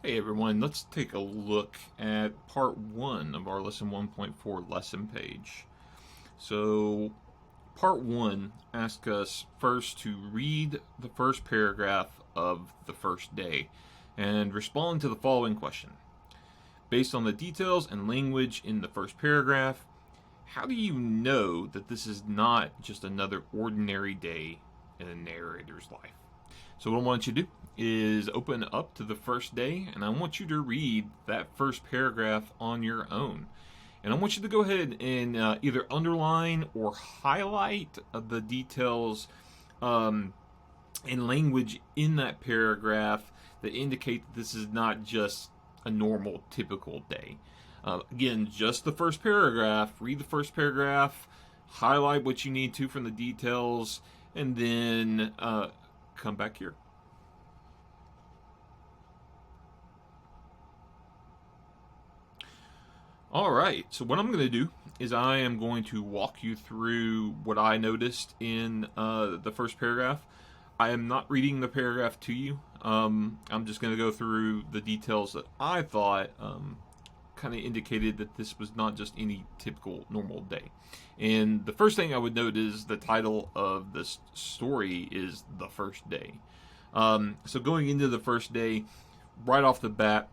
Hey everyone, let's take a look at part 1 of our lesson 1.4 lesson page. So, part 1 asks us first to read the first paragraph of the first day and respond to the following question. Based on the details and language in the first paragraph, how do you know that this is not just another ordinary day in a narrator's life? So, what I want you to do is open up to the first day, and I want you to read that first paragraph on your own. And I want you to go ahead and either underline or highlight the details and language in that paragraph that indicate that this is not just a normal, typical day. Again, just the first paragraph. Read the first paragraph, highlight what you need to from the details, and then come back here. All right, so what I'm going to do is I am going to walk you through what I noticed in the first paragraph. I am not reading the paragraph to you. I'm just going to go through the details that I thought kind of indicated that this was not just any typical normal day. And the first thing I would note is the title of this story is The First Day. So going into the first day, right off the bat,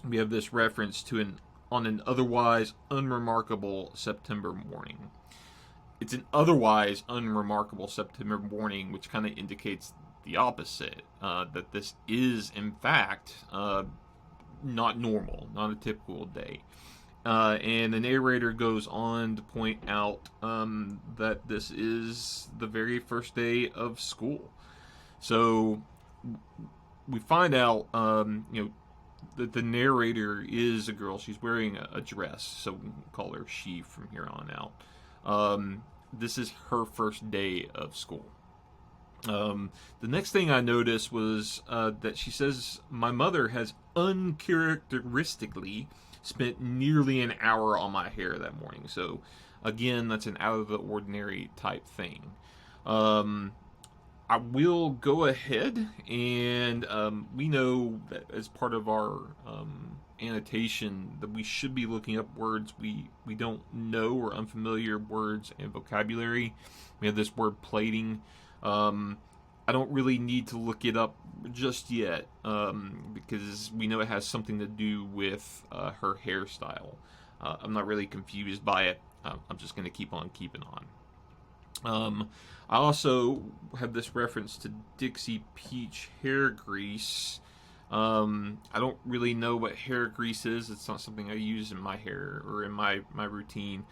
we have this reference to an otherwise unremarkable September morning. It's an otherwise unremarkable September morning, which kind of indicates the opposite, that this is, in fact, not normal, not a typical day. And the narrator goes on to point out that this is the very first day of school. So we find out, that the narrator is a girl. She's wearing a dress, so we can call her she from here on out. This is her first day of school. The next thing I noticed was that she says, "My mother has uncharacteristically spent nearly an hour on my hair that morning." So, again, that's an out of the ordinary type thing. I will go ahead and we know that as part of our annotation that we should be looking up words we don't know or unfamiliar words and vocabulary. We have this word plating. I don't really need to look it up just yet because we know it has something to do with her hairstyle. I'm not really confused by it. I'm just going to keep on keeping on. I also have this reference to Dixie Peach hair grease. I don't really know what hair grease is. It's not something I use in my hair or in my routine.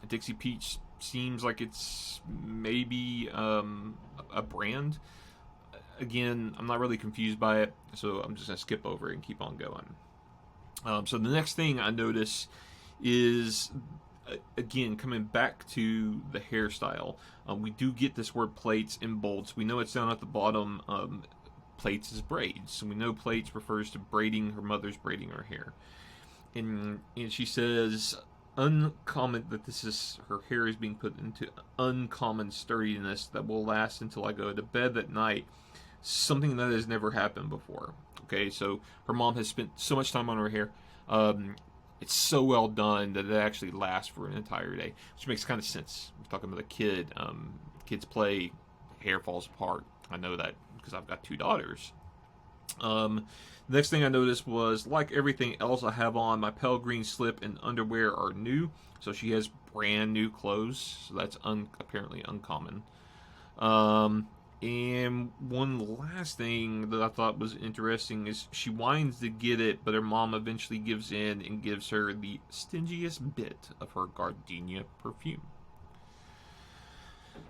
Dixie Peach seems like it's maybe a brand. Again, I'm not really confused by it, so I'm just going to skip over it and keep on going. So the next thing I notice is again, coming back to the hairstyle, we do get this word plaits in bolts. We know it's down at the bottom. Plaits is braids. So we know plaits refers to braiding. Her mother's braiding her hair. And she says, uncommon, that this is, her hair is being put into uncommon sturdiness that will last until I go to bed at night. Something that has never happened before. Okay, so her mom has spent so much time on her hair. It's so well done that it actually lasts for an entire day, which makes kind of sense. We're talking about a kid. Kids play, hair falls apart. I know that because I've got two daughters. The next thing I noticed was, like everything else I have on, my pale green slip and underwear are new. So she has brand new clothes. So that's apparently uncommon. And one last thing that I thought was interesting is she whines to get it, but her mom eventually gives in and gives her the stingiest bit of her gardenia perfume.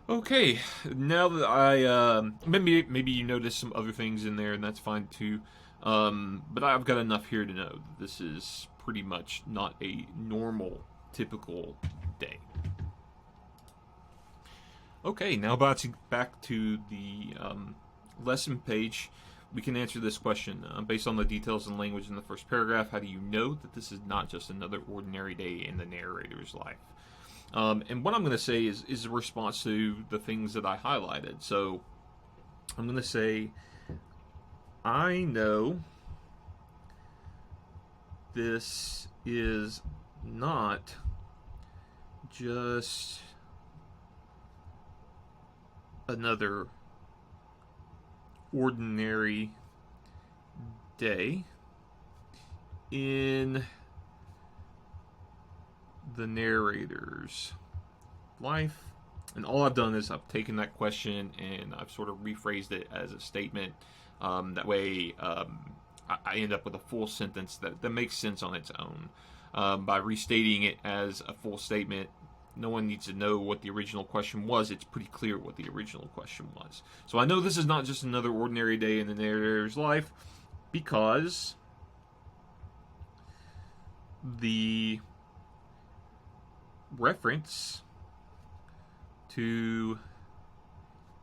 Okay, now that I maybe you noticed some other things in there, and that's fine too. But I've got enough here to know that this is pretty much not a normal, typical day. Okay, now back to the lesson page. We can answer this question based on the details and language in the first paragraph. How do you know that this is not just another ordinary day in the narrator's life? And what I'm going to say is a response to the things that I highlighted. So I'm going to say, I know this is not just another ordinary day in the narrator's life. And all I've done is I've taken that question and I've sort of rephrased it as a statement. That way I end up with a full sentence that makes sense on its own. By restating it as a full statement, no one needs to know what the original question was. It's pretty clear what the original question was. So I know this is not just another ordinary day in the narrator's life because the reference to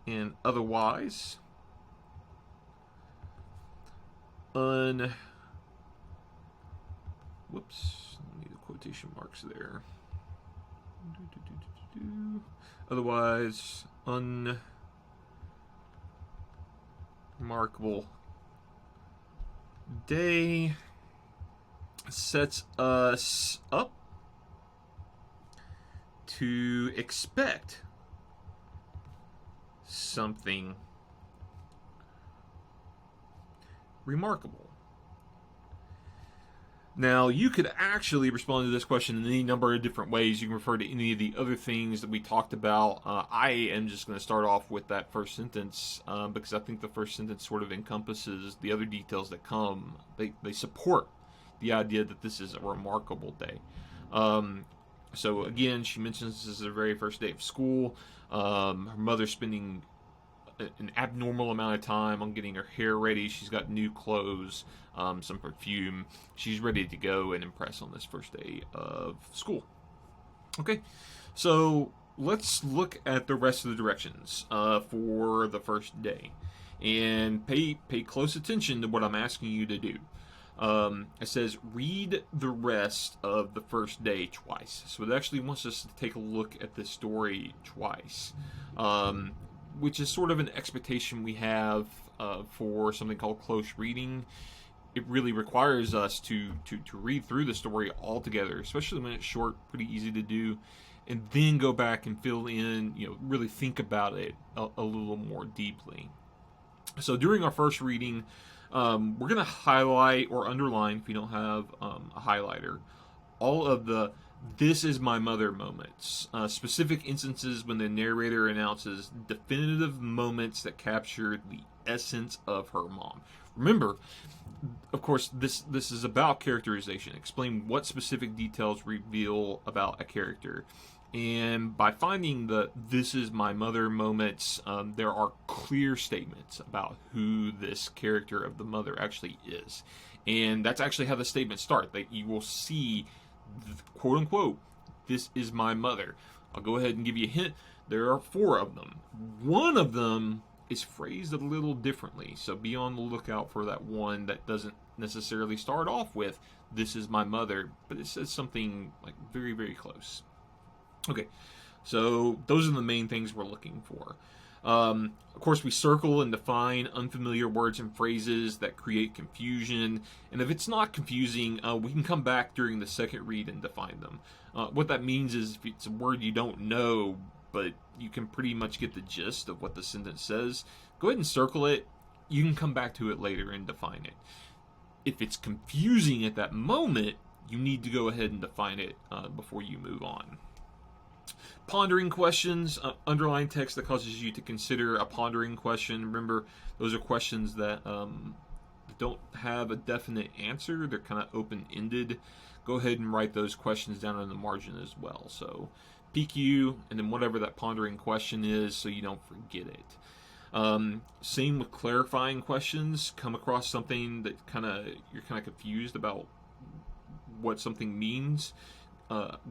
an otherwise whoops, I need the quotation marks there. Otherwise unremarkable day sets us up to expect something remarkable. Now, you could actually respond to this question in any number of different ways. You can refer to any of the other things that we talked about. I am just going to start off with that first sentence because I think the first sentence sort of encompasses the other details that come. They support the idea that this is a remarkable day. So again, she mentions this is her very first day of school. Her mother's spending an abnormal amount of time on getting her hair ready. She's got new clothes, some perfume. She's ready to go and impress on this first day of school. Okay, so let's look at the rest of the directions for the first day, and pay close attention to what I'm asking you to do. It says read the rest of the first day twice. So it actually wants us to take a look at this story twice, which is sort of an expectation we have for something called close reading. It really requires us to read through the story all together, especially when it's short, pretty easy to do, and then go back and fill in, really think about it a little more deeply. So during our first reading, we're going to highlight or underline, if you don't have a highlighter, all of the "this is my mother" moments, specific instances when the narrator announces definitive moments that capture the essence of her mom. Remember, of course, this is about characterization. Explain what specific details reveal about a character. And by finding the "this is my mother" moments, there are clear statements about who this character of the mother actually is. And that's actually how the statements start. That you will see, quote unquote, "this is my mother." I'll go ahead and give you a hint. There are 4 of them. One of them is phrased a little differently. So be on the lookout for that one that doesn't necessarily start off with "this is my mother," but it says something like very, very close. Okay, so those are the main things we're looking for. Of course, we circle and define unfamiliar words and phrases that create confusion. And if it's not confusing, we can come back during the second read and define them. What that means is if it's a word you don't know, but you can pretty much get the gist of what the sentence says, go ahead and circle it. You can come back to it later and define it. If it's confusing at that moment, you need to go ahead and define it before you move on. Pondering questions, underline text that causes you to consider a pondering question. Remember, those are questions that don't have a definite answer. They're kind of open-ended. Go ahead and write those questions down in the margin as well. So PQ and then whatever that pondering question is so you don't forget it. Same with clarifying questions. Come across something that you're kind of confused about what something means.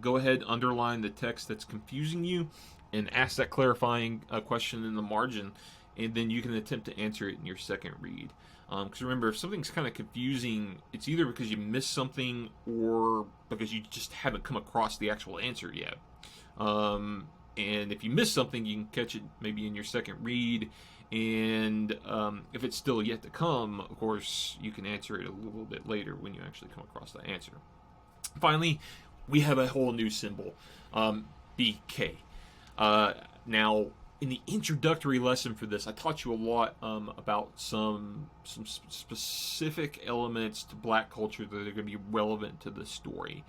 Go ahead, underline the text that's confusing you, and ask that clarifying question in the margin, and then you can attempt to answer it in your second read. Because remember, if something's kind of confusing, it's either because you missed something or because you just haven't come across the actual answer yet. And if you miss something, you can catch it maybe in your second read, And if it's still yet to come, of course, you can answer it a little bit later when you actually come across the answer. Finally, we have a whole new symbol, BK. Now, in the introductory lesson for this, I taught you a lot about some specific elements to Black culture that are going to be relevant to the story.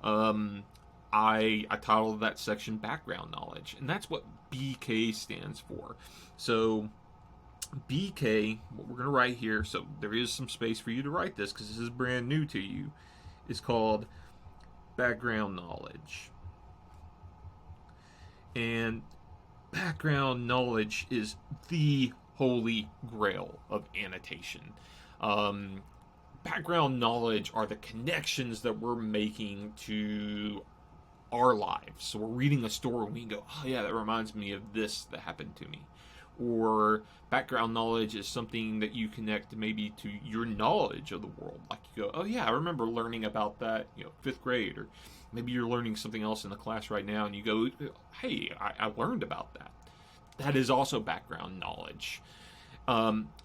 I titled that section Background Knowledge, and that's what BK stands for. So BK, what we're going to write here, so there is some space for you to write this because this is brand new to you, is called background knowledge. And background knowledge is the holy grail of annotation. Background knowledge are the connections that we're making to our lives. So we're reading a story and we go, oh yeah, that reminds me of this that happened to me. Or background knowledge is something that you connect maybe to your knowledge of the world. Like you go, oh yeah, I remember learning about that, 5th grade, or maybe you're learning something else in the class right now and you go, hey, I learned about that. That is also background knowledge.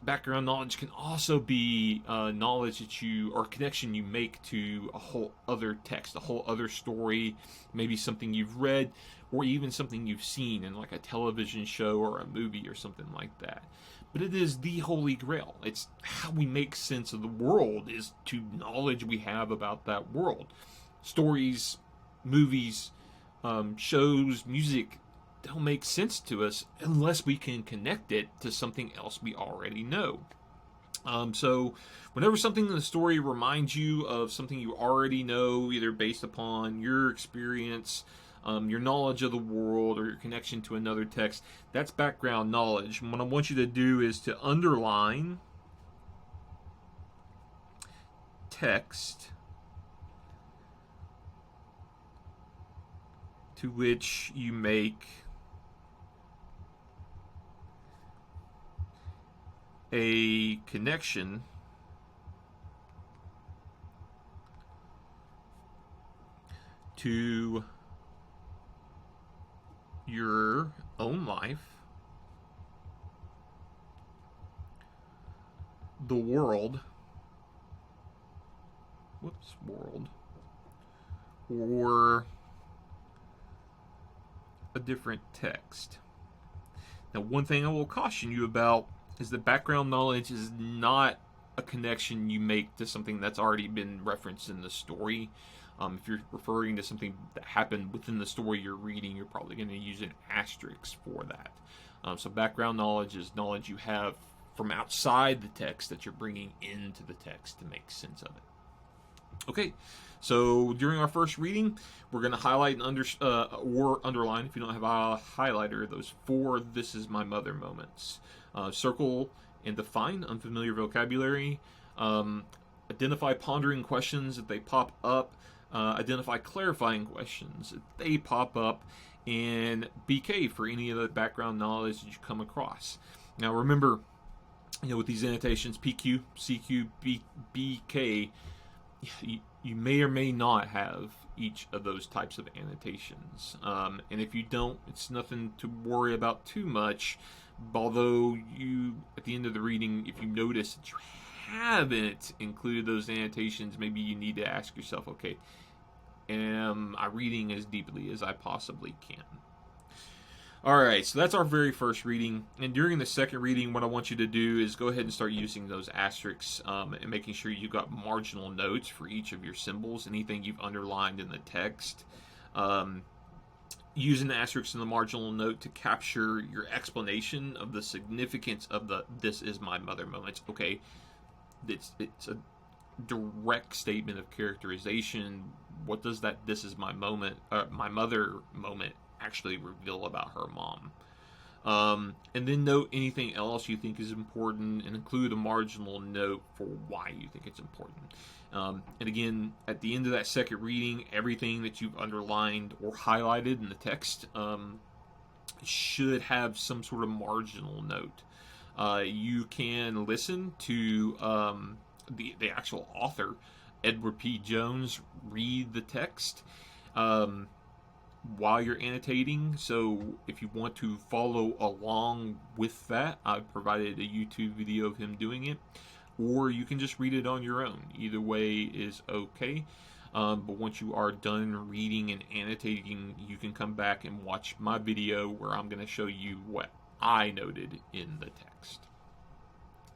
Background knowledge can also be knowledge that you, or connection you make to a whole other text, a whole other story, maybe something you've read, or even something you've seen in like a television show or a movie or something like that. But it is the holy grail. It's how we make sense of the world, is to knowledge we have about that world. Stories, movies, shows, music don't make sense to us unless we can connect it to something else we already know. So whenever something in the story reminds you of something you already know, either based upon your experience, your knowledge of the world, or your connection to another text, that's background knowledge. And what I want you to do is to underline text to which you make a connection to your own life, the world, or a different text. Now, one thing I will caution you about is that background knowledge is not a connection you make to something that's already been referenced in the story. If you're referring to something that happened within the story you're reading, you're probably going to use an asterisk for that. So background knowledge is knowledge you have from outside the text that you're bringing into the text to make sense of it. Okay, so during our first reading, we're going to highlight and or underline, if you don't have a highlighter, those 4 "This is my mother" moments. Circle and define unfamiliar vocabulary. Identify pondering questions if they pop up. Identify clarifying questions if they pop up. And BK for any of the background knowledge that you come across. Now remember, with these annotations, PQ, CQ, BK, you may or may not have each of those types of annotations. And if you don't, it's nothing to worry about too much. Although you, at the end of the reading, if you notice that you haven't included those annotations, maybe you need to ask yourself, okay, am I reading as deeply as I possibly can? Alright, so that's our very first reading. And during the second reading, what I want you to do is go ahead and start using those asterisks and making sure you've got marginal notes for each of your symbols, anything you've underlined in the text. Using the asterisk and the marginal note to capture your explanation of the significance of the "this is my mother" moments. Okay, it's a direct statement of characterization. What does that "this is my mother" moment actually reveal about her mom? And then note anything else you think is important and include a marginal note for why you think it's important. And again, at the end of that second reading, everything that you've underlined or highlighted in the text should have some sort of marginal note. You can listen to the actual author, Edward P. Jones, read the text. while you're annotating. So if you want to follow along with that, I've provided a YouTube video of him doing it, or you can just read it on your own. Either way is okay. But once you are done reading and annotating, you can come back and watch my video where I'm going to show you what I noted in the text.